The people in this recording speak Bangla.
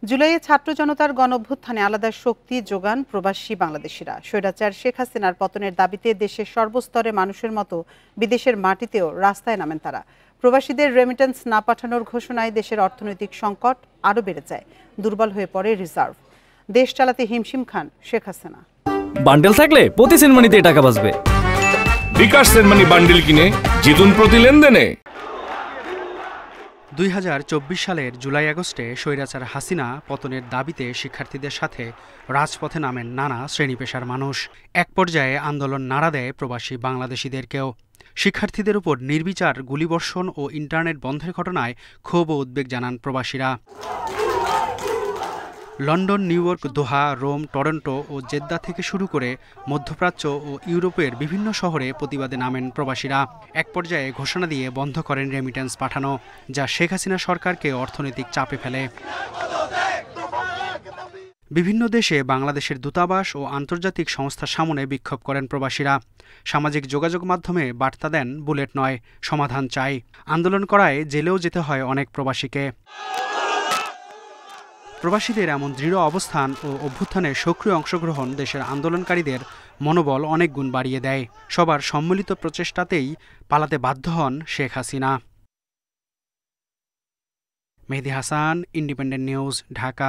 জুলাইয়ে ছাত্র জনতার গণঅভ্যুত্থানে আলাদা শক্তি যোগান প্রবাসী বাংলাদেশিরা। স্বৈরাচার শেখ হাসিনার পতনের দাবিতে দেশের সর্বস্তরে মানুষের মতো বিদেশের মাটিতেও রাস্তায় নামেন তারা। প্রবাসীদের রেমিটেন্স না পাঠানোর ঘোষণায় দেশের অর্থনৈতিক সংকট আরও বেড়ে যায়। দুর্বল হয়ে পড়ে রিজার্ভ। দেশ চালাতে হিমশিম খান শেখ হাসিনা। বান্ডেল থাকলে প্রতি সেনমানিতে টাকা বাঁচবে। বিকাশ সেনমানি বান্ডেল কিনে জিতুন প্রতি লেনদেনে। 2024 সালের জুলাই আগস্টে স্বৈরাচার হাসিনা পতনের দাবিতে শিক্ষার্থীদের সাথে রাজপথে নামেন নানা শ্রেণী পেশার মানুষ। এক পর্যায়ে আন্দোলন নাড়া দেয় প্রবাসী বাংলাদেশিদেরকেও। শিক্ষার্থীদের উপর নির্বিচার গুলিবর্ষণ ও ইন্টারনেট বন্ধের ঘটনায় ক্ষোভ ও উদ্বেগ জানান প্রবাসীরা। লন্ডন, নিউ ইয়র্ক, দোহা, রোম, টরন্টো ও জেদ্দা থেকে শুরু করে মধ্যপ্রাচ্য ও ইউরোপের বিভিন্ন শহরে প্রতিবাদে নামেন প্রবাসীরা। এক পর্যায়ে ঘোষণা দিয়ে বন্ধ করেন রেমিটেন্স পাঠানো, যা শেখ হাসিনা সরকারকে অর্থনৈতিক চাপে ফেলে। বিভিন্ন দেশে বাংলাদেশের দূতাবাস ও আন্তর্জাতিক সংস্থার সামনে বিক্ষোভ করেন প্রবাসীরা। সামাজিক যোগাযোগ মাধ্যমে বার্তা দেন, বুলেট নয়, সমাধান চাই। আন্দোলন করায় জেলেও যেতে হয় অনেক প্রবাসীকে। প্রবাসীদের এমন দৃঢ় অবস্থান ও অভ্যুত্থানে সক্রিয় অংশগ্রহণ দেশের আন্দোলনকারীদের মনোবল অনেক গুণ বাড়িয়ে দেয়। সবার সম্মিলিত প্রচেষ্টাতেই পালাতে বাধ্য হন শেখ হাসিনা। মেহেদী হাসান, ইন্ডিপেন্ডেন্ট নিউজ, ঢাকা।